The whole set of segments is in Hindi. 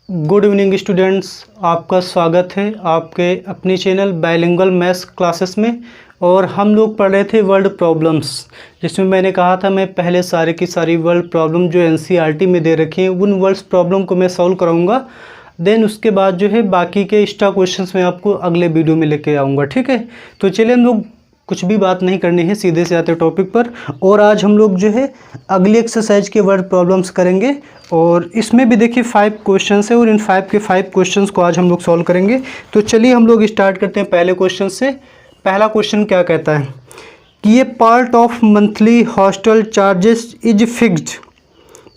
गुड इवनिंग स्टूडेंट्स, आपका स्वागत है आपके अपने चैनल बाइलिंगुअल मैथ्स क्लासेस में। और हम लोग पढ़ रहे थे वर्ल्ड प्रॉब्लम्स, जिसमें मैंने कहा था मैं पहले सारे की सारी वर्ल्ड प्रॉब्लम जो एनसीईआरटी में दे रखी हैं उन वर्ल्ड प्रॉब्लम को मैं सॉल्व कराऊंगा। देन उसके बाद जो है बाकी के एक्स्ट्रा क्वेश्चंस मैं आपको अगले वीडियो में लेके आऊँगा। ठीक है, तो चलिए हम लोग कुछ भी बात नहीं करनी है, सीधे से आते टॉपिक पर। और आज हम लोग जो है अगली एक्सरसाइज के वर्ड प्रॉब्लम्स करेंगे और इसमें भी देखिए 5 क्वेश्चंस है और इन 5 के 5 क्वेश्चंस को आज हम लोग सॉल्व करेंगे। तो चलिए हम लोग स्टार्ट करते हैं पहले क्वेश्चन से। पहला क्वेश्चन क्या कहता है कि ये part of monthly hostel charges is fixed,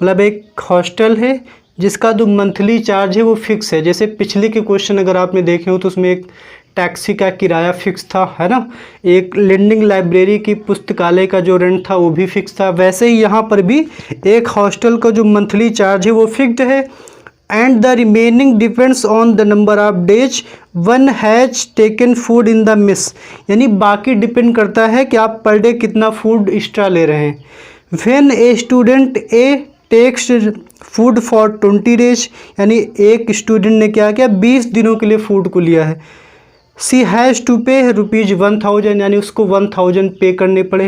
मतलब एक हॉस्टल है जिसका जो मंथली चार्ज है वो फिक्स है। जैसे पिछले के क्वेश्चन अगर आपने देखे हो तो उसमें एक टैक्सी का किराया फिक्स था, है ना, एक लैंडिंग लाइब्रेरी की पुस्तकालय का जो रेंट था वो भी फिक्स था। वैसे ही यहाँ पर भी एक हॉस्टल का जो मंथली चार्ज है वो फिक्स्ड है and the remaining depends on the number of days one has taken food in the miss, यानी बाकी डिपेंड करता है कि आप पर डे कितना फूड एक्स्ट्रा ले रहे हैं। When a student A takes food for 20 days, यानी एक स्टूडेंट ने क्या किया 20 दिनों के लिए फूड को लिया है। सी हैज़ टू पे ₹1000, यानी उसको 1000 पे करने पड़े।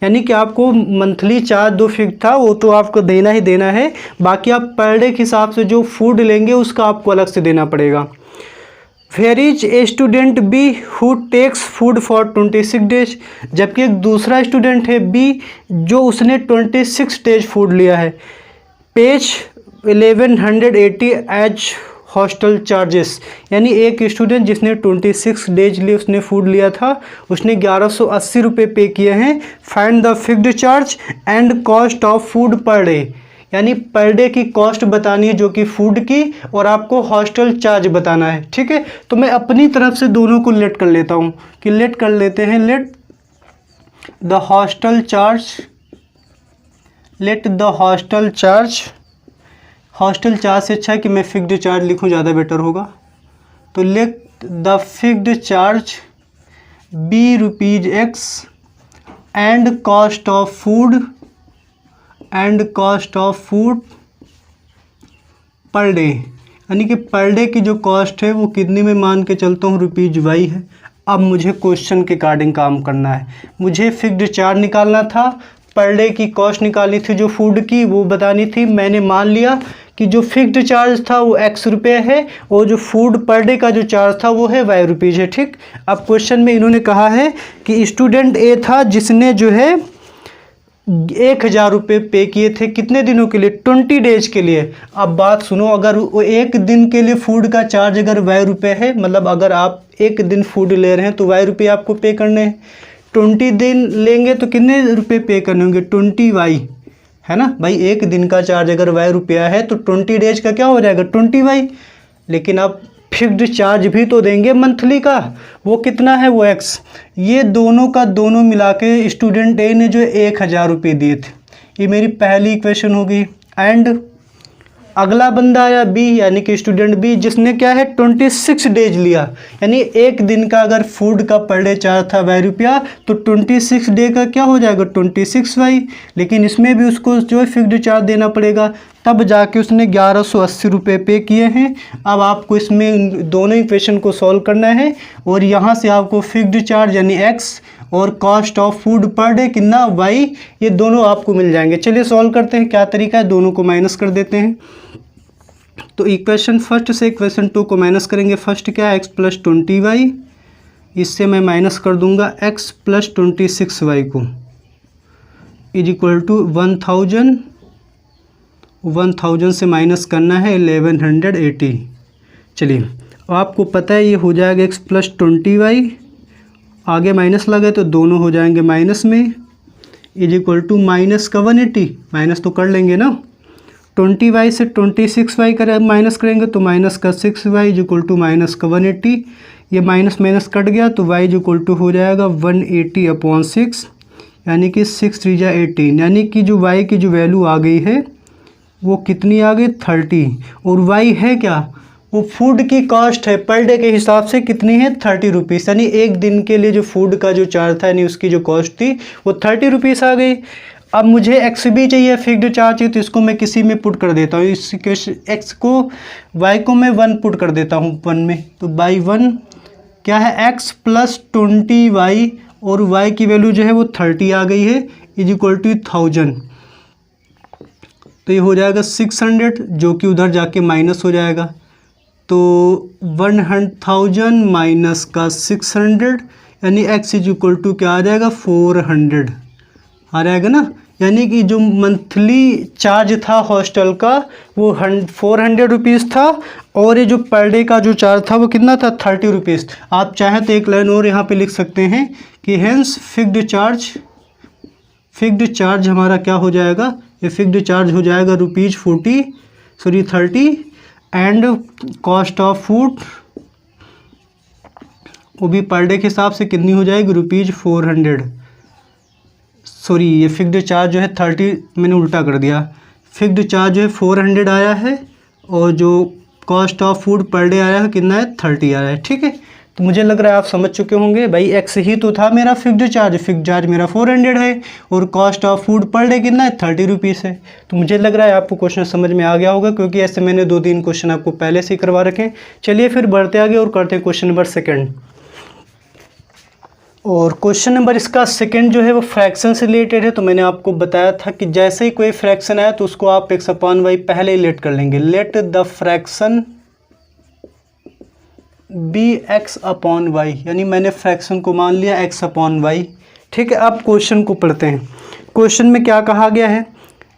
यानी कि आपको मंथली चार्ज जो फिक्स था वो तो आपको देना ही देना है, बाकी आप पर डे के हिसाब से जो फूड लेंगे उसका आपको अलग से देना पड़ेगा। Where is a student B who takes food for 26 days, जबकि एक दूसरा स्टूडेंट है बी जो उसने 26 डेज फूड लिया है। पेज 1180 एज हॉस्टल चार्जेस, यानी एक स्टूडेंट जिसने 26 डेज लिए उसने फूड लिया था उसने 1180 रुपये पे किए हैं। Find the fixed charge and cost of food per day, यानी पर डे की कॉस्ट बतानी है जो कि फूड की, और आपको हॉस्टल चार्ज बताना है। ठीक है, तो मैं अपनी तरफ से दोनों को लेट कर लेता हूँ कि लेट कर लेते हैं। Let the hostel charge, hostel charge से अच्छा है कि मैं फिक्स्ड चार्ज लिखूं, ज़्यादा बेटर होगा। तो let the fixed charge be ₹X and cost of food per day, यानी कि पर डे की जो कॉस्ट है वो कितनी में मान के चलता हूँ ₹Y है। अब मुझे क्वेश्चन के अकॉर्डिंग काम करना है, मुझे फिक्स्ड चार्ज निकालना था, पर डे की कॉस्ट निकालनी थी जो फूड की वो बतानी थी। मैंने मान लिया कि जो फिक्स्ड चार्ज था वो X रुपये है और जो फूड पर डे का जो चार्ज था वो है Y है। ठीक, अब क्वेश्चन में इन्होंने कहा है कि स्टूडेंट ए था जिसने जो है 1000 रुपये पे किए थे, कितने दिनों के लिए 20 डेज के लिए। अब बात सुनो, अगर वो एक दिन के लिए फूड का चार्ज अगर Y है, मतलब अगर आप एक दिन फूड ले रहे हैं तो Y आपको पे करने हैं। 20 दिन लेंगे तो कितने रुपए पे करने होंगे 20Y, है ना भाई। एक दिन का चार्ज अगर Y है तो 20 डेज का क्या हो जाएगा 20Y। लेकिन आप फिक्स्ड चार्ज भी तो देंगे मंथली का, वो कितना है वो X। ये दोनों का दोनों मिला के स्टूडेंट ए ने जो 1000 रुपये दिए थे, ये मेरी पहली इक्वेशन होगी। एंड अगला बंदा आया बी, यानी कि स्टूडेंट बी जिसने क्या है 26 डेज लिया, यानी एक दिन का अगर फूड का पर डे चार्ज था ₹Y तो 26 डे का क्या हो जाएगा 26Y। लेकिन इसमें भी उसको जो है फिक्स्ड चार्ज देना पड़ेगा, तब जाके उसने 1180 रुपये पे किए हैं। अब आपको इसमें दोनों इक्वेशन को सॉल्व करना है और यहाँ से आपको फिक्स्ड चार्ज यानी X और cost of food per day कितना Y, ये दोनों आपको मिल जाएंगे। चलिए सॉल्व करते हैं, क्या तरीका है, दोनों को माइनस कर देते हैं। तो इक्वेशन फर्स्ट से इक्वेशन 2 को माइनस करेंगे। फर्स्ट क्या है X + 20Y, इससे मैं माइनस कर दूंगा X + 26Y को, इज इक्वल टू 1000 से माइनस करना है 1180। चलिए, आपको पता है ये हो जाएगा X + 20Y, आगे माइनस लगे तो दोनों हो जाएंगे माइनस में, इज इक्वल टू माइनस का 180, माइनस तो कर लेंगे ना। 20Y से 26Y कर माइनस करेंगे तो माइनस का 6Y is equal to minus का 180। ये माइनस माइनस कट गया तो Y इज इक्वल टू हो जाएगा 180/6, यानी कि 6 3 जा 18, यानी कि जो Y की जो वैल्यू आ गई है वो कितनी आ गई 30। और Y है क्या, वो फूड की कॉस्ट है, पर डे के हिसाब से कितनी है 30 रुपीज़, यानी एक दिन के लिए जो फूड का जो चार्ज था यानी उसकी जो कॉस्ट थी वो 30 रुपीज़ आ गई। अब मुझे एक्स भी चाहिए, फिक्स्ड चार्ज चाहिए, तो इसको मैं किसी में पुट कर देता हूँ। इस एक्स को वाई को मैं 1 पुट कर देता हूँ 1 में, तो बाई 1 क्या है एक्स प्लस 20 वाई, और वाई की वैल्यू जो है वो 30 आ गई है, इज इक्वल टू 1000। तो ये हो जाएगा 600, जो कि उधर जाके माइनस हो जाएगा, तो 1000 माइनस का 600 यानी एक्स इज इक्वल टू क्या आ जाएगा 400 आ जाएगा ना। यानी कि जो मंथली चार्ज था हॉस्टल का वो 400 रुपीज़ था, और ये जो पर डे का जो चार्ज था वो कितना था 30 रुपीज़। आप चाहें तो एक लाइन और यहाँ पे लिख सकते हैं कि हेंस फिक्स्ड चार्ज हमारा क्या हो जाएगा, ये फिक्स्ड चार्ज हो जाएगा ₹30 एंड कॉस्ट ऑफ फूड वो भी पर डे के हिसाब से कितनी हो जाएगी ₹400। सॉरी, ये फिक्स्ड चार्ज जो है 30, मैंने उल्टा कर दिया, फिक्स्ड चार्ज जो है 400 आया है, और जो cost of food per day आया है कितना है 30 आया है। ठीक है, तो मुझे लग रहा है आप समझ चुके होंगे भाई, एक्स ही तो था मेरा फिक्स्ड चार्ज मेरा 400 है, और cost of food per day कितना है 30 रुपीज़ है। तो मुझे लग रहा है आपको क्वेश्चन समझ में आ गया होगा, क्योंकि ऐसे मैंने 2-3 क्वेश्चन आपको पहले से ही करवा रखे। चलिए फिर बढ़ते आगे और करते हैं क्वेश्चन नंबर 2। और क्वेश्चन नंबर इसका 2 जो है वो फ्रैक्शन से रिलेटेड है। तो मैंने आपको बताया था कि जैसे ही कोई फ्रैक्शन आया तो उसको आप x/y पहले ही लेट कर लेंगे। Let the fraction B x/y, यानी मैंने फ्रैक्शन को मान लिया x/y। ठीक है, अब क्वेश्चन को पढ़ते हैं। क्वेश्चन में क्या कहा गया है,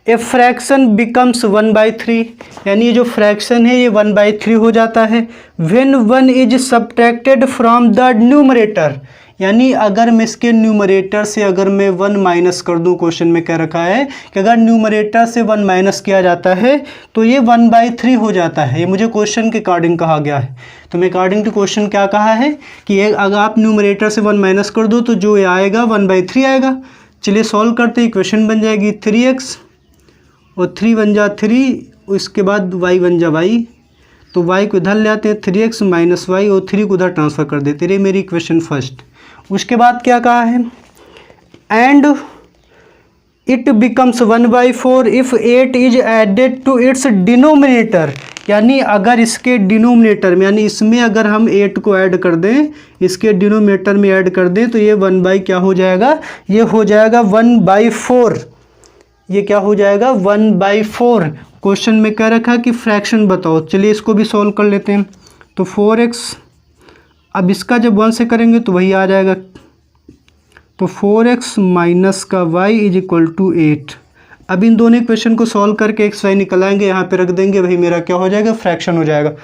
ए फ्रैक्शन बिकम्स 1/3, यानी ये जो फ्रैक्शन है ये 1/3 हो जाता है when 1 is subtracted from the numerator, यानी अगर मैं इसके न्यूमरेटर से अगर मैं 1 माइनस कर दूं, क्वेश्चन में क्या रखा है कि अगर न्यूमरेटर से 1 माइनस किया जाता है तो ये 1/3 हो जाता है। ये मुझे क्वेश्चन के अकॉर्डिंग कहा गया है। तो मैं अकॉर्डिंग टू क्वेश्चन क्या कहा है कि अगर आप न्यूमरेटर से 1 माइनस कर दो तो जो ये आएगा 1/3 आएगा। चलिए सॉल्व करते हैं, इक्वेशन बन जाएगी 3x और 3 बन जा 3, उसके बाद y बन जा y, तो y को इधर ले आते हैं 3x माइनस वाई, और 3 को उधर ट्रांसफ़र कर देते रहे, मेरी इक्वेशन फर्स्ट। उसके बाद क्या कहा है, and it becomes 1/4 if 8 is added to its denominator, यानी अगर इसके डिनोमिनेटर में, यानी इसमें अगर हम 8 को ऐड कर दें, इसके डिनोमिनेटर में ऐड कर दें, तो ये 1 क्या हो जाएगा, ये हो जाएगा 1/4। ये क्या हो जाएगा 1/4। क्वेश्चन में क्या रखा कि फ्रैक्शन बताओ। चलिए इसको भी सॉल्व कर लेते हैं। तो 4x, अब इसका जब 1 से करेंगे तो वही आ जाएगा, तो 4x माइनस का y इज इक्वल टू 8। अब इन दोनों इक्वेशन को सॉल्व करके x y निकल आएंगे, यहाँ पे रख देंगे, वही मेरा क्या हो जाएगा फ्रैक्शन हो जाएगा।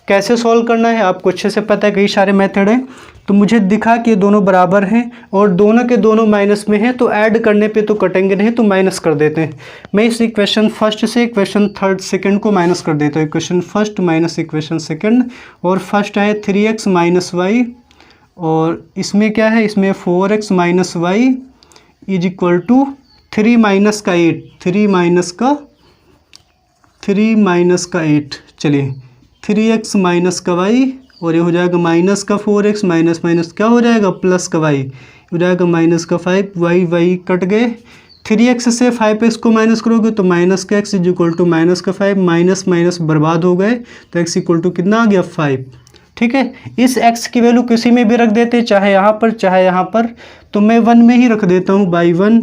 कैसे सॉल्व करना है आपको अच्छे से पता है, कई सारे मेथड हैं। तो मुझे दिखा कि ये दोनों बराबर हैं और दोनों के दोनों माइनस में हैं, तो ऐड करने पे तो कटेंगे नहीं, तो माइनस कर देते हैं। मैं इस इक्वेशन फर्स्ट से इक्वेशन सेकंड को माइनस कर देता हूँ। Equation first minus equation second, और फर्स्ट है 3x माइनस वाई, और इसमें क्या है, इसमें 4x minus y is equal to 3 minus का 8, 3 माइनस का 8। चलिए 3x माइनस का y, और ये हो जाएगा माइनस का 4x, माइनस माइनस क्या हो जाएगा प्लस का y, हो जाएगा माइनस का 5, y कट गए। 3x से 5x को माइनस करोगे तो माइनस का x is equal to minus का 5, माइनस माइनस बर्बाद हो गए, तो x इक्वल टू कितना आ गया 5। ठीक है, इस x की वैल्यू किसी में भी रख देते, चाहे यहाँ पर चाहे यहाँ पर, तो मैं 1 में ही रख देता हूँ, बाई 1।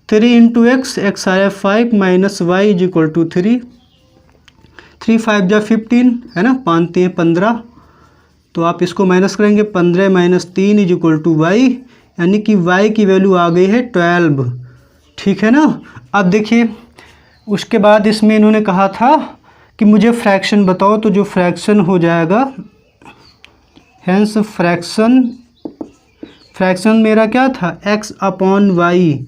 3 इंटू x आया 5 minus y is equal to 3, 3 5 जा 15 है ना, 5 3 15, तो आप इसको माइनस करेंगे, 15 minus 3 is equal to y, यानी कि y की वैल्यू आ गई है 12। ठीक है ना। अब देखिए उसके बाद इसमें इन्होंने कहा था कि मुझे फ्रैक्शन बताओ, तो जो फ्रैक्शन हो जाएगा, हेंस फ्रैक्शन मेरा क्या था x/y,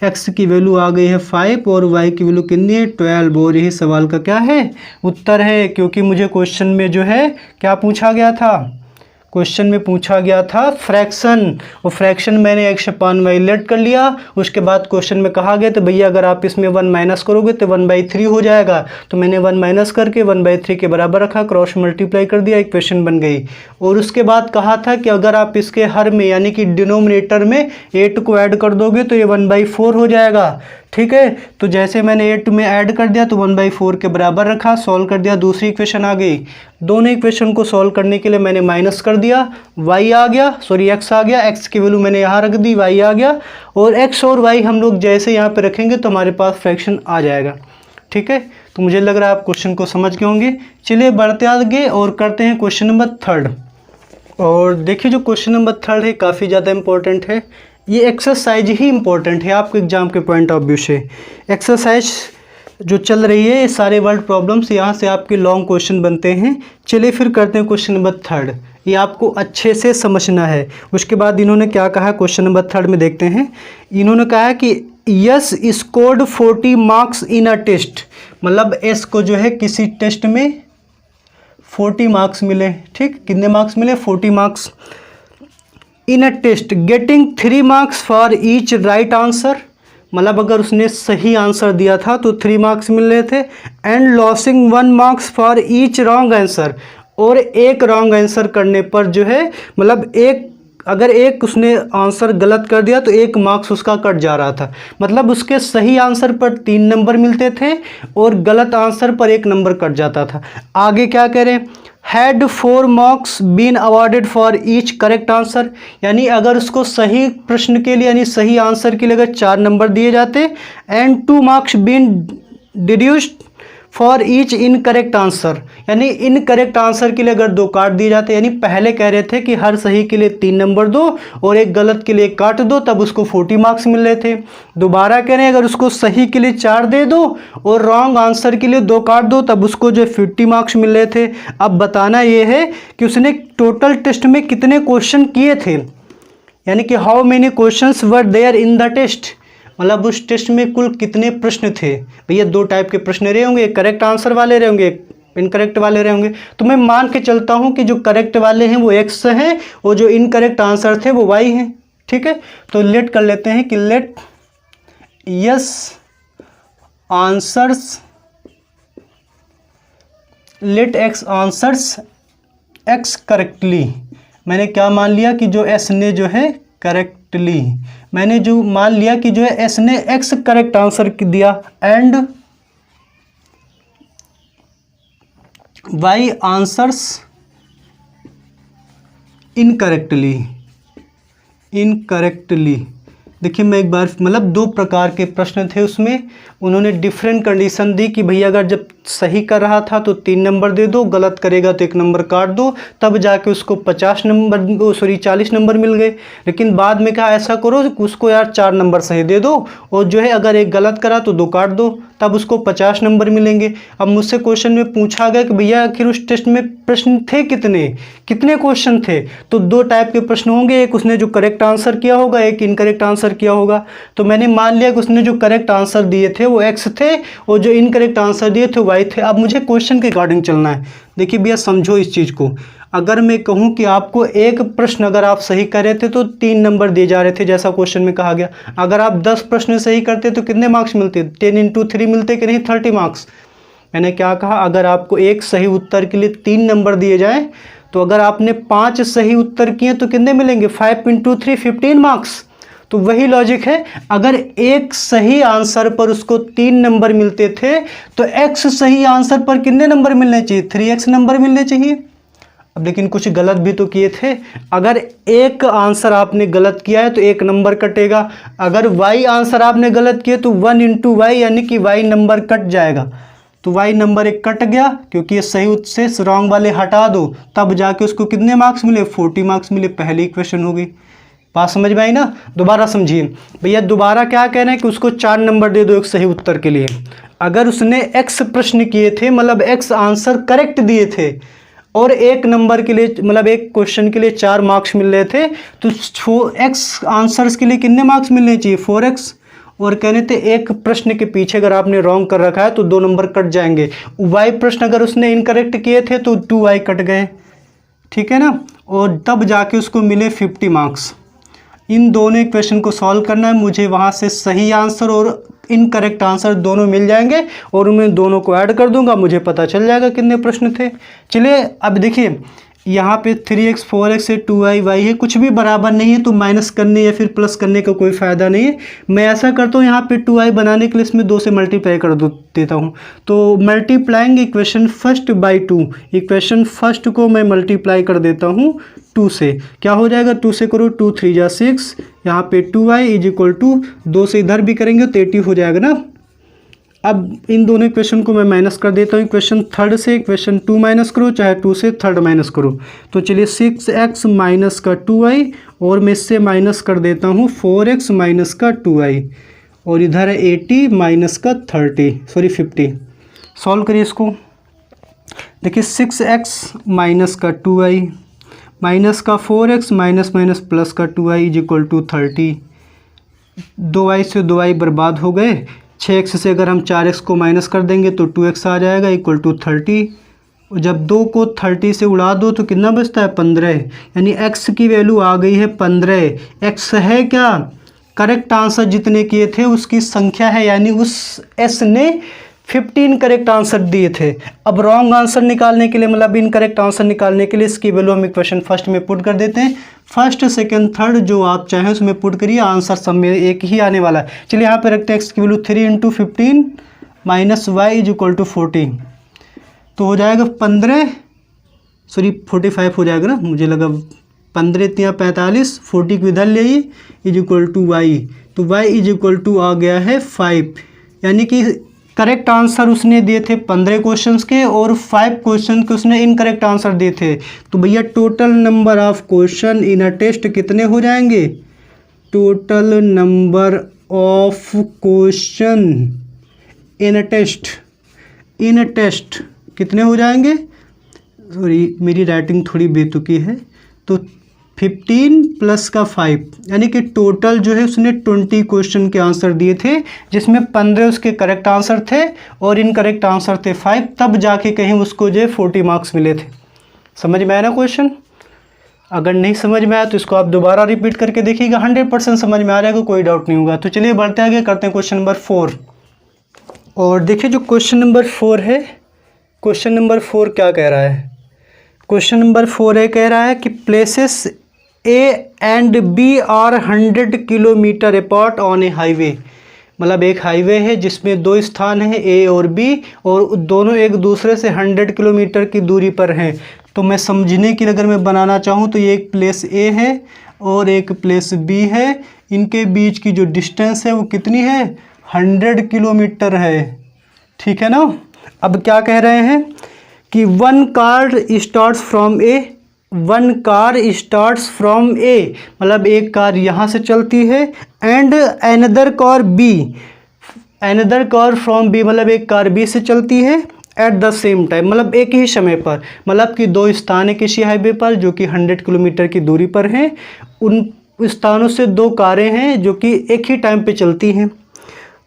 x की वैल्यू आ गई है 5 और y की वैल्यू कितनी है 12, और यही सवाल का क्या है उत्तर है, क्योंकि मुझे क्वेश्चन में जो है क्या पूछा गया था, क्वेश्चन में पूछा गया था फ्रैक्शन, और फ्रैक्शन मैंने x अपान वाई लेट कर लिया। उसके बाद क्वेश्चन में कहा गया तो भैया अगर आप इसमें 1 माइनस करोगे तो 1/3 हो जाएगा, तो मैंने 1 माइनस करके 1/3 के बराबर रखा, क्रॉस मल्टीप्लाई कर दिया, इक्वेशन बन गई। और उसके बाद कहा था कि अगर आप इसके हर में यानी कि डिनोमिनेटर में 8 को ऐड कर दोगे तो ये 1/4 हो जाएगा। ठीक है, तो जैसे मैंने 8 में ऐड कर दिया तो 1/4 के बराबर रखा, सॉल्व कर दिया, दूसरी इक्वेशन आ गई। दोनों इक्वेशन को सॉल्व करने के लिए मैंने माइनस कर दिया, y आ गया, सॉरी x आ गया, x की वैल्यू मैंने यहाँ रख दी, y आ गया, और x और y हम लोग जैसे यहाँ पे रखेंगे तो हमारे पास फ्रैक्शन आ जाएगा। ठीक है, तो मुझे लग रहा है आप क्वेश्चन को समझ गए होंगे। चलिए बढ़ते आगे और करते हैं क्वेश्चन नंबर 3। और देखिए जो क्वेश्चन नंबर 3 है काफ़ी ज़्यादा इंपॉर्टेंट है, ये एक्सरसाइज ही इंपॉर्टेंट है आपके एग्जाम के पॉइंट ऑफ व्यू से। एक्सरसाइज जो चल रही है ये सारे वर्ड प्रॉब्लम्स यहाँ से आपके लॉन्ग क्वेश्चन बनते हैं। चलिए फिर करते हैं क्वेश्चन नंबर 3, ये आपको अच्छे से समझना है। उसके बाद इन्होंने क्या कहा क्वेश्चन नंबर 3 में देखते हैं। इन्होंने कहा कि S scored 40 marks in a test, मतलब एस को जो है किसी टेस्ट में 40 मार्क्स मिले। ठीक, कितने मार्क्स मिले? 40 marks in a test, getting 3 marks for each right answer, मतलब अगर उसने सही आंसर दिया था तो 3 मार्क्स मिल रहे थे, and losing 1 marks for each wrong answer, और एक रॉन्ग आंसर करने पर जो है मतलब अगर एक उसने आंसर गलत कर दिया तो 1 मार्क्स उसका कट जा रहा था। मतलब उसके सही आंसर पर 3 नंबर मिलते थे और गलत आंसर पर 1 नंबर कट जाता था। आगे क्या कह रहे हैं, had 4 marks been awarded for each correct answer, यानी अगर उसको सही प्रश्न के लिए यानी सही आंसर के लिए अगर 4 नंबर दिए जाते, and 2 marks been deducted for each incorrect answer, यानी इनकरेक्ट आंसर के लिए अगर 2 काट दिए जाते, यानी पहले कह रहे थे कि हर सही के लिए 3 नंबर दो और एक गलत के लिए काट दो, तब उसको 40 मार्क्स मिल रहे थे। दोबारा कह रहे हैं अगर उसको सही के लिए 4 दे दो और रॉन्ग आंसर के लिए 2 काट दो, तब उसको जो 50 मार्क्स मिल रहे थे। अब बताना ये है कि उसने टोटल टेस्ट में कितने क्वेश्चन किए थे, यानी कि how many questions were there in the test, मतलब उस टेस्ट में कुल कितने प्रश्न थे। भैया 2 टाइप के प्रश्न रहे होंगे, एक करेक्ट आंसर वाले रहे होंगे, एक इनकरेक्ट वाले रहे होंगे। तो मैं मान के चलता हूं कि जो करेक्ट वाले हैं वो x हैं और जो इनकरेक्ट आंसर थे वो y हैं। ठीक है, तो लेट कर लेते हैं कि let S answers, let x answers x correctly, मैंने क्या मान लिया कि जो s ने जो है करेक्टली, मैंने जो मान लिया कि जो है s ने x करेक्ट आंसर दिया, and y answers incorrectly, incorrectly. देखिए मैं एक बार मतलब 2 प्रकार के प्रश्न थे उसमें, उन्होंने डिफरेंट कंडीशन दी कि भैया अगर जब सही कर रहा था तो 3 नंबर दे दो, गलत करेगा तो 1 नंबर काट दो, तब जाके उसको 40 नंबर मिल गए। लेकिन बाद में कहा ऐसा करो उसको यार 4 नंबर सही दे दो और जो है अगर एक गलत करा तो 2 काट दो, तब उसको 50 नंबर मिलेंगे। अब मुझसे क्वेश्चन में पूछा गया कि भैया आखिर उस टेस्ट में प्रश्न थे कितने क्वेश्चन थे, तो 2 टाइप के प्रश्न होंगे, एक उसने जो करेक्ट आंसर किया होगा, एक इनकरेक्ट आंसर किया होगा। तो मैंने मान लिया कि उसने जो करेक्ट आंसर दिए थे वो x थे और जो इनकरेक्ट आंसर दिए थे y थे। अब मुझे क्वेश्चन के अकॉर्डिंग चलना है। देखिए भैया समझो इस चीज़ को, अगर मैं कहूं कि आपको एक प्रश्न अगर आप सही कर रहे थे तो 3 नंबर दिए जा रहे थे जैसा क्वेश्चन में कहा गया, अगर आप 10 प्रश्न सही करते तो कितने मार्क्स मिलते? 10 × 3 मिलते कि नहीं? 30 मार्क्स। मैंने क्या कहा, अगर आपको एक सही उत्तर के लिए 3 नंबर दिए जाएं तो अगर आपने 5 सही उत्तर किए तो कितने मिलेंगे? 5 × 3 15 मार्क्स। तो वही लॉजिक है, अगर एक सही आंसर पर उसको 3 नंबर मिलते थे तो x सही आंसर पर कितने नंबर मिलने चाहिए? 3x नंबर मिलने चाहिए। अब लेकिन कुछ गलत भी तो किए थे, अगर एक आंसर आपने गलत किया है तो 1 नंबर कटेगा, अगर y आंसर आपने गलत किया तो 1 × y यानी कि y नंबर कट जाएगा। तो y नंबर 1 कट गया क्योंकि ये सही से रॉन्ग वाले हटा दो, तब जाके उसको कितने मार्क्स मिले? 40 मार्क्स मिले। पहली इक्वेशन हो गई। बात समझ में आई ना? दोबारा समझिए भैया, दोबारा क्या कह रहे हैं कि उसको 4 नंबर दे दो एक सही उत्तर के लिए। अगर उसने x प्रश्न किए थे मतलब x आंसर करेक्ट दिए थे और 1 नंबर के लिए मतलब एक क्वेश्चन के लिए 4 मार्क्स मिल रहे थे, तो x आंसर्स के लिए कितने मार्क्स मिलने चाहिए? 4x। और कहने थे एक प्रश्न के पीछे अगर आपने रॉन्ग कर रखा है तो 2 नंबर कट जाएंगे। y प्रश्न अगर उसने इनकरेक्ट किए थे तो 2y कट गए। ठीक है ना, और तब जाके उसको मिले 50 मार्क्स। इन दोनों इक्वेशन को सॉल्व करना है मुझे, वहाँ से सही आंसर और इनकरेक्ट आंसर दोनों मिल जाएंगे और उनमें दोनों को ऐड कर दूंगा, मुझे पता चल जाएगा कितने प्रश्न थे। चलिए अब देखिए यहाँ पे 3x 4x से 2y y है, कुछ भी बराबर नहीं है तो माइनस करने या फिर प्लस करने का कोई फ़ायदा नहीं है। मैं ऐसा करता हूँ यहाँ पे 2y बनाने के लिए इसमें 2 से मल्टीप्लाई कर देता हूँ। तो multiplying equation first by 2, equation first को मैं मल्टीप्लाई कर देता हूँ 2 से। क्या हो जाएगा, 2 से करो 2 3 जा 6, यहाँ पे 2y इज इक्वल टू 2 से इधर भी करेंगे तो 80 हो जाएगा ना। अब इन दोनों इक्वेशन को मैं माइनस कर देता हूँ, इक्वेशन थर्ड से इक्वेशन 2 माइनस करो, चाहे 2 से थर्ड माइनस करो। तो चलिए 6x माइनस का 2y और मैं इससे माइनस कर देता हूँ 4x माइनस का 2y और इधर है 80 माइनस का 50। सॉल्व करिए इसको। देखिए 6x माइनस का 2y माइनस का 4x माइनस माइनस प्लस का 2y is equal to 30। 2y से 2y बर्बाद हो गए। 6x से अगर हम 4x को माइनस कर देंगे तो 2x आ जाएगा इक्वल टू 30। जब 2 को 30 से उड़ा दो तो कितना बचता है 15, यानी x की वैल्यू आ गई है 15। x है क्या, करेक्ट आंसर जितने किए थे उसकी संख्या है, यानी उस s ने 15 करेक्ट आंसर दिए थे। अब रॉन्ग आंसर निकालने के लिए, मतलब इनकरेक्ट आंसर निकालने के लिए इसकी वैल्यू हम इक्वेशन फर्स्ट में पुट कर देते हैं। फर्स्ट सेकंड थर्ड जो आप चाहें उसमें पुट करिए, आंसर सब में एक ही आने वाला है। चलिए यहाँ पे रखते हैं x की value 3 × 15 minus y is equal to 40, तो हो जाएगा 45 हो जाएगा ना, मुझे लगा 15 × 45, 40 को इधर ले इज इक्वल टू वाई, तो y इज इक्वल टू आ गया है 5। यानी कि करेक्ट आंसर उसने दिए थे 15 क्वेश्चंस के और 5 क्वेश्चन के उसने इनकरेक्ट आंसर दिए थे। तो भैया total number of question in a test कितने हो जाएंगे, total number of question in a test कितने हो जाएंगे, सॉरी मेरी राइटिंग थोड़ी बेतुकी है, तो 15 प्लस का 5, यानी कि टोटल जो है उसने 20 क्वेश्चन के आंसर दिए थे, जिसमें 15 उसके करेक्ट आंसर थे और इनकरेक्ट आंसर थे 5, तब जाके कहीं उसको जो है 40 मार्क्स मिले थे। समझ में आया ना क्वेश्चन? अगर नहीं समझ में आया तो इसको आप दोबारा रिपीट करके देखिएगा, 100% समझ में आ जाएगा, कोई डाउट नहीं होगा। तो चलिए बढ़ते आगे, करते हैं क्वेश्चन नंबर 4। और देखिए जो क्वेश्चन नंबर 4 है, क्वेश्चन नंबर 4 क्या कह रहा है, क्वेश्चन नंबर 4 ये कह रहा है कि places A and B are 100 kilometre apart on a highway. मतलब एक हाईवे है जिसमें 2 स्थान हैं A और B, और दोनों एक दूसरे से 100 किलोमीटर की दूरी पर हैं। तो मैं समझने की अगर मैं बनाना चाहूँ तो ये एक प्लेस A है और एक प्लेस B है, इनके बीच की जो डिस्टेंस है वो कितनी है, 100 किलोमीटर है। ठीक है ना। अब क्या कह रहे हैं कि one car starts from A, मतलब एक कार यहाँ से चलती है, and another car from B, मतलब एक कार बी से चलती है एट द सेम टाइम, मतलब एक ही समय पर, मतलब कि 2 स्थान है किसी हाईवे पर जो कि 100 किलोमीटर की दूरी पर हैं। उन स्थानों से 2 कारें हैं जो कि एक ही टाइम पे चलती हैं।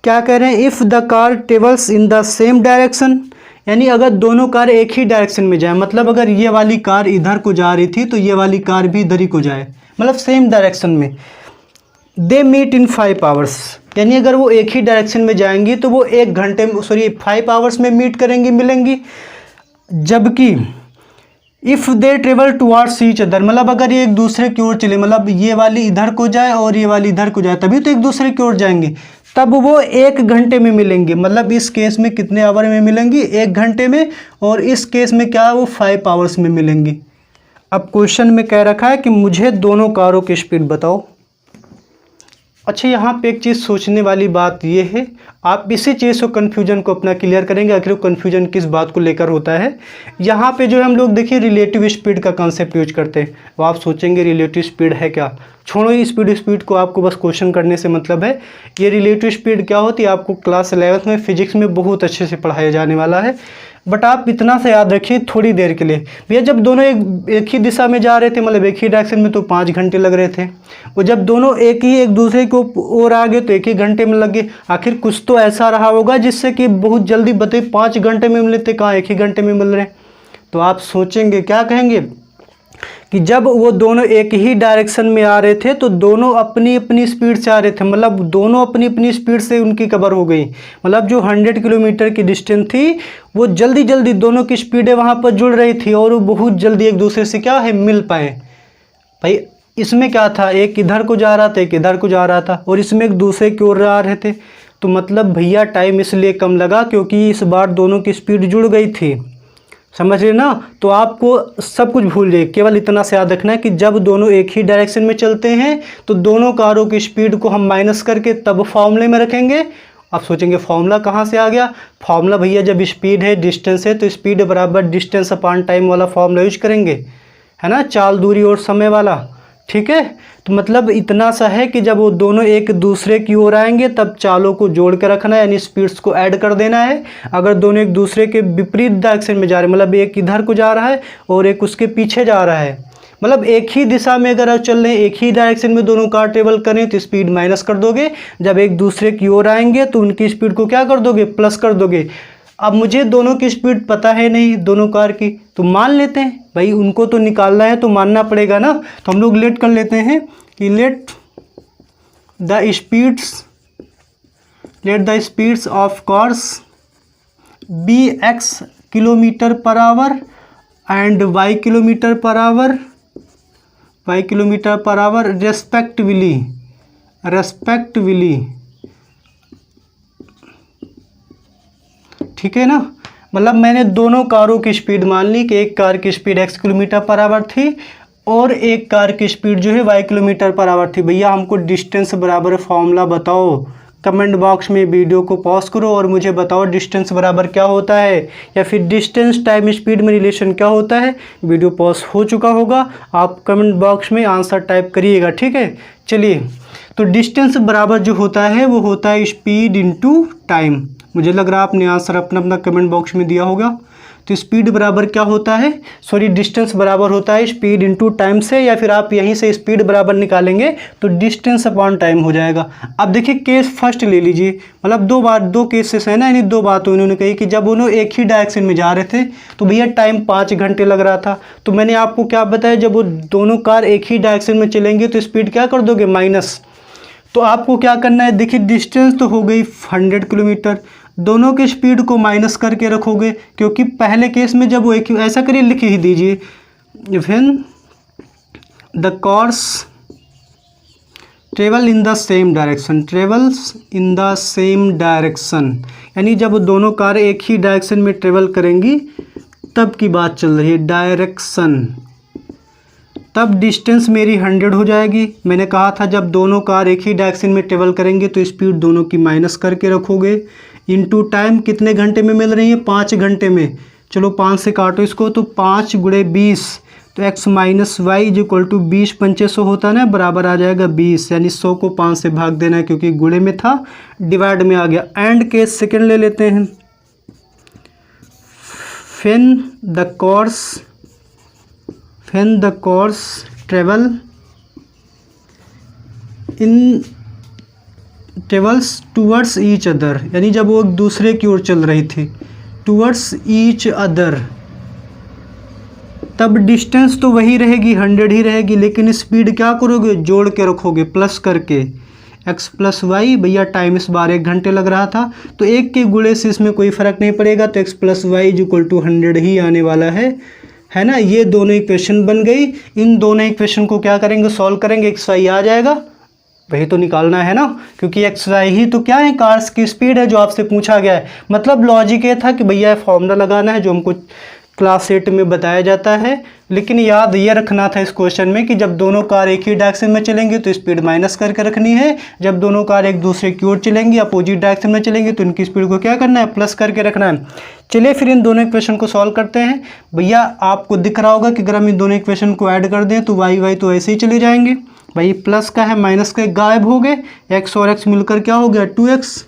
क्या कह रहे हैं, if the car travels in the same direction, यानी अगर दोनों कार एक ही डायरेक्शन में जाए, मतलब अगर ये वाली कार इधर को जा रही थी तो ये वाली कार भी इधर ही को जाए, मतलब सेम डायरेक्शन में। दे मीट इन 5 आवर्स, यानी अगर वो एक ही डायरेक्शन में जाएंगी तो वो 1 घंटे में, सॉरी 5 आवर्स में मीट करेंगी, मिलेंगी। जबकि if they travel towards each other, मतलब अगर ये एक दूसरे की ओर चले, मतलब ये वाली इधर को जाए और ये वाली इधर को जाए, तभी तो एक दूसरे की ओर जाएंगे, तब वो 1 घंटे में मिलेंगे। मतलब इस केस में कितने आवर में मिलेंगी, 1 घंटे में, और इस केस में क्या वो 5 आवर्स में मिलेंगी। अब क्वेश्चन में कह रखा है कि मुझे दोनों कारों की स्पीड बताओ। अच्छा, यहाँ पे एक चीज़ सोचने वाली बात ये है, आप इसी चीज़ को कन्फ्यूजन को अपना क्लियर करेंगे, आखिर वो कन्फ्यूजन किस बात को लेकर होता है। यहाँ पे जो हम लोग देखिए रिलेटिव स्पीड का कंसेप्ट यूज करते हैं। वो आप सोचेंगे रिलेटिव स्पीड है क्या, छोड़ो ये स्पीड को, आपको बस क्वेश्चन करने से मतलब है। ये रिलेटिव स्पीड क्या होती है आपको क्लास 11th में फिजिक्स में बहुत अच्छे से पढ़ाया जाने वाला है। बट आप इतना सा याद रखिए थोड़ी देर के लिए, भैया जब दोनों एक ही दिशा में जा रहे थे, मतलब एक ही डायरेक्शन में, तो 5 घंटे लग रहे थे, और जब दोनों एक दूसरे को और आ गए तो 1 ही घंटे में लग गए। आखिर कुछ तो ऐसा रहा होगा जिससे कि बहुत जल्दी बते 5 घंटे में मिले थे, कहाँ 1 ही घंटे में मिल रहे हैं। तो आप सोचेंगे क्या कहेंगे, कि जब वो दोनों एक ही डायरेक्शन में आ रहे थे तो दोनों अपनी अपनी स्पीड से आ रहे थे, मतलब दोनों अपनी अपनी स्पीड से उनकी कवर हो गई। मतलब जो 100 किलोमीटर की डिस्टेंस थी वो जल्दी जल्दी दोनों की स्पीडें वहाँ पर जुड़ रही थी और वो बहुत जल्दी एक दूसरे से क्या है मिल पाए। भाई इसमें क्या था, एक इधर को जा रहा था एक इधर को जा रहा था और इसमें एक दूसरे की ओर आ रहे थे। तो मतलब भैया टाइम इसलिए कम लगा क्योंकि इस बार दोनों की स्पीड जुड़ गई थी, समझ रहे ना। तो आपको सब कुछ भूल जाइए, केवल इतना से याद रखना है कि जब दोनों एक ही डायरेक्शन में चलते हैं तो दोनों कारों की स्पीड को हम माइनस करके तब फॉर्मूले में रखेंगे। आप सोचेंगे फॉर्मूला कहाँ से आ गया, फॉर्मूला भैया जब स्पीड है डिस्टेंस है तो स्पीड बराबर डिस्टेंस अपॉन टाइम वाला फॉर्मूला यूज करेंगे, है ना, चाल दूरी और समय वाला। ठीक है, तो मतलब इतना सा है कि जब वो दोनों एक दूसरे की ओर आएंगे तब चालों को जोड़ के रखना है, यानी स्पीड्स को ऐड कर देना है। अगर दोनों एक दूसरे के विपरीत डायरेक्शन में जा रहे हैं, मतलब एक इधर को जा रहा है और एक उसके पीछे जा रहा है, मतलब एक ही दिशा में अगर आप चल रहे हैं, एक ही डायरेक्शन में दोनों कार ट्रेवल करें तो स्पीड माइनस कर दोगे, जब एक दूसरे की ओर आएंगे तो उनकी स्पीड को क्या कर दोगे, प्लस कर दोगे। अब मुझे दोनों की स्पीड पता है नहीं दोनों कार की, तो मान लेते हैं भाई उनको तो निकालना है तो मानना पड़ेगा ना। तो हम लोग लेट कर लेते हैं कि let the speeds of cars be x kilometre per hour and y kilometre per hour respectively. ठीक है ना, मतलब मैंने दोनों कारों की स्पीड मान ली कि एक कार की speed x kilometre per our थी और एक कार की स्पीड जो है y किलोमीटर पर आवर थी। भैया हमको डिस्टेंस बराबर फॉर्मूला बताओ, कमेंट बॉक्स में वीडियो को पॉज करो और मुझे बताओ डिस्टेंस बराबर क्या होता है, या फिर डिस्टेंस टाइम स्पीड में रिलेशन क्या होता है। वीडियो पॉज हो चुका होगा, आप कमेंट बॉक्स में आंसर टाइप करिएगा। ठीक है, चलिए, तो डिस्टेंस बराबर जो होता है वो होता है स्पीड इनटू टाइम। मुझे लग रहा है आपने आंसर अपना अपना कमेंट बॉक्स में दिया होगा। तो स्पीड बराबर क्या होता है, सॉरी डिस्टेंस बराबर होता है स्पीड इनटू टाइम से, या फिर आप यहीं से स्पीड बराबर निकालेंगे तो डिस्टेंस अपॉन टाइम हो जाएगा। अब देखिए केस फर्स्ट ले लीजिए, मतलब दो केसेस है ना, यानी दो बात उन्होंने कही कि जब उन्होंने एक ही डायरेक्शन में जा रहे थे तो भैया टाइम 5 घंटे लग रहा था। तो मैंने आपको क्या बताया, जब वो दोनों कार एक ही डायरेक्शन में चलेंगे तो स्पीड क्या कर दोगे, माइनस। तो आपको क्या करना है, देखिए डिस्टेंस तो हो गई 100 किलोमीटर, दोनों की स्पीड को माइनस करके रखोगे, क्योंकि पहले केस में जब वो एक ऐसा करिए लिख ही दीजिए, when the cars travels in the same direction, यानी जब दोनों कार एक ही डायरेक्शन में ट्रेवल करेंगी तब की बात चल रही है, डायरेक्शन। तब डिस्टेंस मेरी 100 हो जाएगी। मैंने कहा था जब दोनों कार एक ही डायरेक्शन में ट्रेवल करेंगे तो स्पीड दोनों की माइनस करके रखोगे। इनटू टाइम कितने घंटे में मिल रही है, 5 घंटे में। चलो 5 से काटो इसको, तो 5 गुणे 20, तो x minus y is equal to 20 पंचे 100 होता है ना, बराबर आ जाएगा 20, यानी 100 को 5 से भाग देना है क्योंकि गुणे में था, डिवाइड में आ गया। एंड केस सेकेंड ले लेते हैं, when the cars travels towards each other, यानी जब वो एक दूसरे की ओर चल रही थी, टूवर्ड्स ईच अदर, तब डिस्टेंस तो वही रहेगी 100 ही रहेगी, लेकिन स्पीड क्या करोगे, जोड़ के रखोगे प्लस करके, x प्लस वाई। भैया टाइम इस बार 1 घंटे लग रहा था तो एक के गुणे से इसमें कोई फ़र्क नहीं पड़ेगा, तो x plus y is equal to 100 ही आने वाला है ना। ये दोनों इक्वेशन बन गई। इन दोनों इक्वेशन को क्या करेंगे, सॉल्व करेंगे, एक्स वाई आ जाएगा, वही तो निकालना है ना, क्योंकि एक्स वाई ही तो क्या है, कार्स की स्पीड है जो आपसे पूछा गया है। मतलब लॉजिक ये था कि भैया फॉर्मूला लगाना है जो हमको क्लास 8 में बताया जाता है, लेकिन याद ये रखना था इस क्वेश्चन में कि जब दोनों कार एक ही डायरेक्शन में चलेंगे तो स्पीड माइनस करके रखनी है, जब दोनों कार एक दूसरे की ओर चलेंगी अपोजिट डायरेक्शन में चलेंगी तो इनकी स्पीड को क्या करना है, प्लस करके रखना है। चलिए फिर इन दोनों इक्वेशन को सॉल्व करते हैं। भैया आपको दिख रहा होगा कि अगर हम इन दोनों इक्वेशन को ऐड कर दें तो वाई तो ऐसे ही चले जाएंगे। भाई प्लस का है माइनस का गायब हो गए, एक्स और एक्स मिलकर क्या हो गया 2x,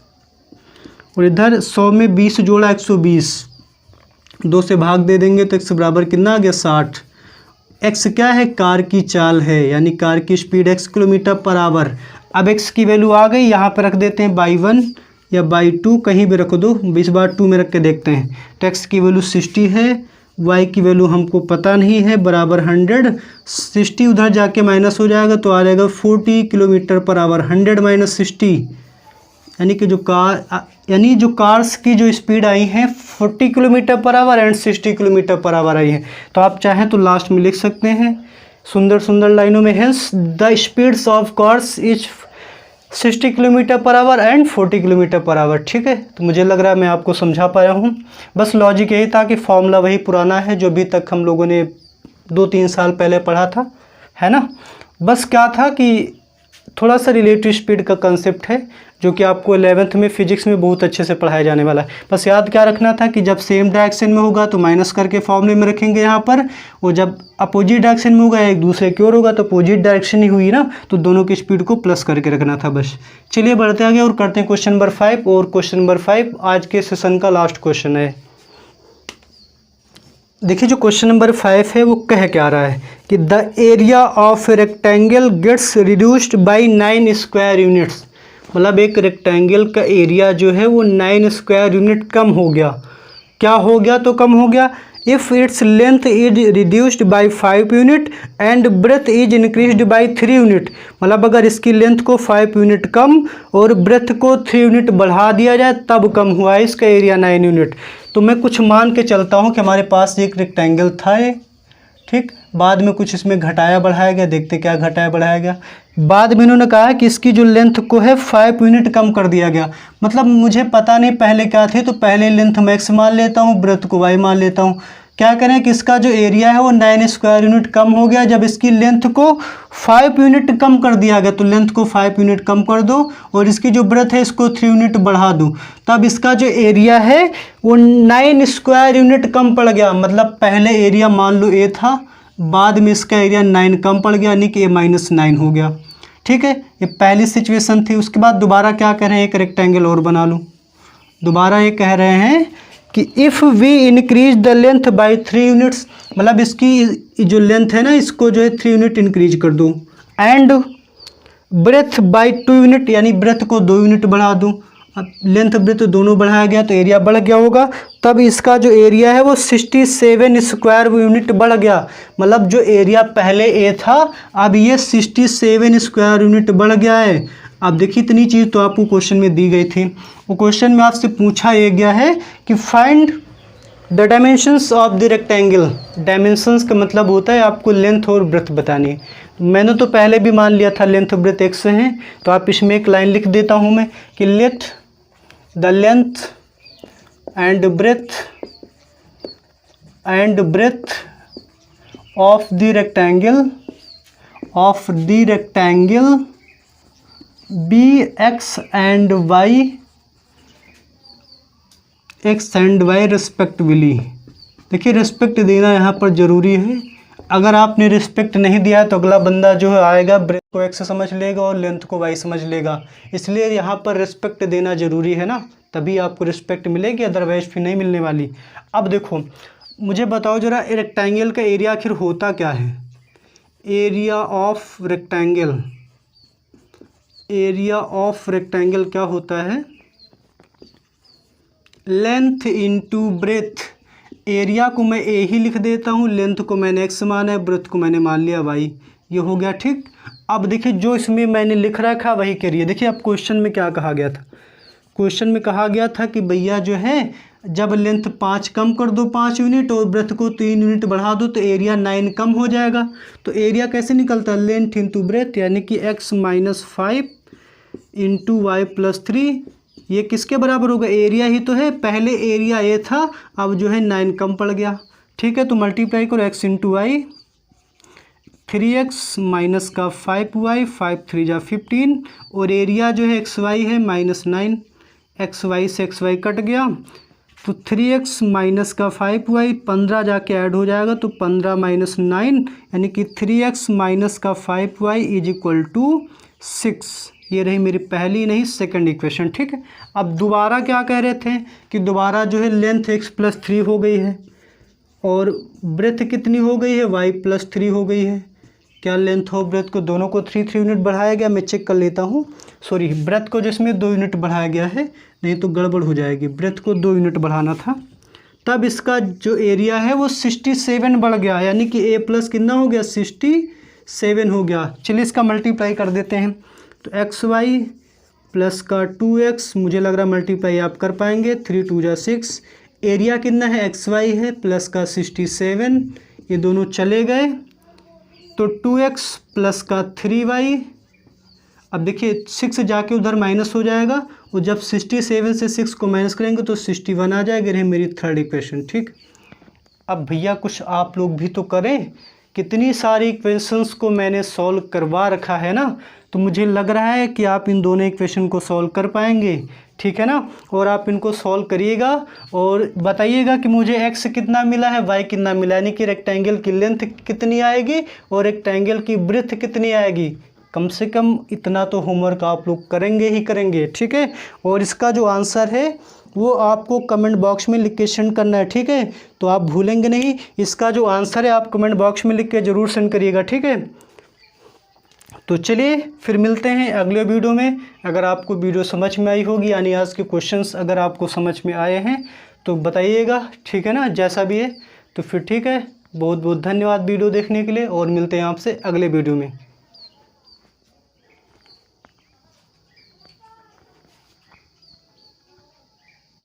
और इधर 100 में 20 जोड़ा 120, 2 से भाग दे देंगे तो x बराबर कितना आ गया 60। x क्या है, कार की चाल है, यानी कार की speed x kilometre per our. अब x की वैल्यू आ गई, यहाँ पर रख देते हैं बाई 1 या बाई 2, कहीं भी रख दो, इस बार 2 में रख के देखते हैं। तो x की वैल्यू 60 है, y की वैल्यू हमको पता नहीं है, बराबर 100, 60 उधर जाके माइनस हो जाएगा तो आ जाएगा 40 किलोमीटर पर आवर। 100 माइनस 60 यानी कि जो कार्स की जो स्पीड आई है 40 kilometre per hour and 60 kilometre per hour आई है। तो आप चाहें तो लास्ट में लिख सकते हैं सुंदर सुंदर लाइनों में, hence the speeds of cars is 60 kilometre per hour and 40 kilometre per our. ठीक है, तो मुझे लग रहा है मैं आपको समझा पाया हूँ। बस लॉजिक यही था कि फॉर्मूला वही पुराना है जो अभी तक हम लोगों ने 2-3 साल पहले पढ़ा था, है ना। बस क्या था कि थोड़ा सा रिलेटिव स्पीड का कंसेप्ट है जो कि आपको 11th में फिजिक्स में बहुत अच्छे से पढ़ाया जाने वाला है। बस याद क्या रखना था कि जब सेम डायरेक्शन में होगा तो माइनस करके फॉर्मूले में रखेंगे यहाँ पर, और जब अपोजिट डायरेक्शन में होगा एक दूसरे की ओर होगा तो अपोजिट डायरेक्शन ही हुई ना, तो दोनों की स्पीड को प्लस करके रखना था बस। चलिए बढ़ते आगे और करते हैं क्वेश्चन नंबर 5। और क्वेश्चन नंबर 5 आज के सेशन का लास्ट क्वेश्चन है। देखिए जो क्वेश्चन नंबर 5 है वो कह क्या रहा है कि the area of rectangle gets reduced by 9 square units. मतलब एक रेक्टेंगल का एरिया जो है वो 9 स्क्वायर यूनिट कम हो गया। क्या हो गया? तो कम हो गया। If its length is reduced by 5 unit and breadth is increased by 3 unit. मतलब अगर इसकी लेंथ को 5 यूनिट कम और ब्रेथ को 3 यूनिट बढ़ा दिया जाए तब कम हुआ है इसका एरिया 9 यूनिट। तो मैं कुछ मान के चलता हूँ कि हमारे पास एक रेक्टेंगल था ये, ठीक, बाद में कुछ इसमें घटाया बढ़ाया गया, देखते क्या घटाया बढ़ाया गया। बाद में इन्होंने कहा कि इसकी जो लेंथ को है 5 यूनिट कम कर दिया गया। मतलब मुझे पता नहीं पहले क्या थे, तो पहले लेंथ मैक्स मान लेता हूँ, ब्रेथ को वाई मान लेता हूँ। क्या करें कि इसका जो एरिया है वो 9 स्क्वायर यूनिट कम हो गया जब इसकी लेंथ को 5 यूनिट कम कर दिया गया। तो लेंथ को 5 यूनिट कम कर दो और इसकी जो ब्रेथ है इसको 3 यूनिट बढ़ा दो, तब इसका जो एरिया है वो 9 स्क्वायर यूनिट कम पड़ गया। मतलब पहले एरिया मान लो ए था, बाद में इसका एरिया 9 कम पड़ गया, यानी कि ए -9 हो गया। ठीक है, ये पहली सिचुएशन थी। उसके बाद दोबारा क्या कह रहे हैं, एक रेक्टेंगल और बना लूँ। दोबारा ये कह रहे हैं कि if we increase the length by 3 units, मतलब इसकी जो लेंथ है ना इसको जो है 3 यूनिट इंक्रीज कर दूँ, एंड ब्रेथ बाय 2 यूनिट, यानी ब्रेथ को 2 यूनिट बढ़ा दूँ। अब लेंथ ब्रेथ दोनों बढ़ाया गया तो एरिया बढ़ गया होगा, तब इसका जो एरिया है वो 67 स्क्वायर यूनिट बढ़ गया। मतलब जो एरिया पहले ए था अब ये 67 स्क्वायर यूनिट बढ़ गया है। अब देखिए इतनी चीज़ तो आपको क्वेश्चन में दी गई थी। वो क्वेश्चन में आपसे पूछा ये गया है कि find the dimensions of the rectangle. Dimensions का मतलब होता है आपको लेंथ और ब्रेथ बतानी है। मैंने तो पहले भी मान लिया था लेंथ ब्रेथ एक से हैं, तो आप इसमें एक लाइन लिख देता हूँ मैं कि let the length and breadth of the rectangle be x and y respectively. देखिए रिस्पेक्ट देना यहाँ पर ज़रूरी है। अगर आपने रिस्पेक्ट नहीं दिया तो अगला बंदा जो है आएगा ब्रेथ को एक्स समझ लेगा और लेंथ को वाई समझ लेगा। इसलिए यहाँ पर रिस्पेक्ट देना ज़रूरी है ना, तभी आपको रिस्पेक्ट मिलेगी, अदरवाइज फिर नहीं मिलने वाली। अब देखो मुझे बताओ ज़रा रेक्टेंगल का एरिया आखिर होता क्या है। एरिया ऑफ रेक्टेंगल क्या होता है? Length into breadth. एरिया को मैं ए ही लिख देता हूँ, लेंथ को मैंने एक्स माना है, ब्रेथ को मैंने मान लिया वाई। ये हो गया ठीक। अब देखिए जो इसमें मैंने लिख रखा वही करिए। देखिए अब क्वेश्चन में क्या कहा गया था, क्वेश्चन में कहा गया था कि भैया जो है जब लेंथ 5 कम कर दो 5 यूनिट और ब्रेथ को 3 यूनिट बढ़ा दो तो एरिया 9 कम हो जाएगा। तो एरिया कैसे निकलता है? लेंथ इंटू ब्रेथ, यानी कि x - 5 इंटू वाई +3। ये किसके बराबर होगा? एरिया ही तो है, पहले एरिया ए था, अब जो है 9 कम पड़ गया। ठीक है, तो मल्टीप्लाई करो x into Y, 3x minus का 5y, 5 3 जा 15, और एरिया जो है xy है -9, xy से xy कट गया तो 3x माइनस का 5y, 15 जाके ऐड हो जाएगा तो 15 - 9, यानी कि 3x माइनस का 5y = 6। ये रही मेरी पहली नहीं सेकंड इक्वेशन। ठीक है, अब दोबारा क्या कह रहे थे कि दोबारा जो है लेंथ x + 3 हो गई है और ब्रेथ कितनी हो गई है? y + 3 हो गई है। क्या लेंथ और ब्रेथ को दोनों को 3 यूनिट बढ़ाया गया? मैं चेक कर लेता हूँ। सॉरी, ब्रेथ को जिसमें 2 यूनिट बढ़ाया गया है, नहीं तो गड़बड़ हो जाएगी। ब्रेथ को 2 यूनिट बढ़ाना था, तब इसका जो एरिया है वो 67 बढ़ गया, यानी कि a प्लस कितना हो गया 67 हो गया। चलिए इसका मल्टीप्लाई कर देते हैं। तो एक्स वाई प्लस का 2x, मुझे लग रहा है मल्टीप्लाई आप कर पाएंगे, 3 2 जा 6। एरिया कितना है एक्स वाई है प्लस का 67, ये दोनों चले गए तो 2x प्लस का 3y। अब देखिए 6 जाके उधर माइनस हो जाएगा, और जब 67 से 6 को माइनस करेंगे तो 61 आ जाएगा। ये मेरी थर्ड इक्वेशन। ठीक, अब भैया कुछ आप लोग भी तो करें, कितनी सारी इक्वेशंस को मैंने सॉल्व करवा रखा है ना, तो मुझे लग रहा है कि आप इन दोनों इक्वेशन को सॉल्व कर पाएंगे। ठीक है ना, और आप इनको सॉल्व करिएगा और बताइएगा कि मुझे x कितना मिला है, y कितना मिला है, यानी कि रेक्टेंगल की लेंथ कितनी आएगी और रेक्टेंगल की ब्रेड्थ कितनी आएगी। कम से कम इतना तो होमवर्क आप लोग करेंगे ही करेंगे। ठीक है, और इसका जो आंसर है वो आपको कमेंट बॉक्स में लिख के सेंड करना है। ठीक है, तो आप भूलेंगे नहीं, इसका जो आंसर है आप कमेंट बॉक्स में लिख के ज़रूर सेंड करिएगा। ठीक है, तो चलिए फिर मिलते हैं अगले वीडियो में। अगर आपको वीडियो समझ में आई होगी, यानी आज के क्वेश्चंस अगर आपको समझ में आए हैं तो बताइएगा। ठीक है ना, जैसा भी है तो फिर ठीक है। बहुत बहुत धन्यवाद वीडियो देखने के लिए, और मिलते हैं आपसे अगले वीडियो में।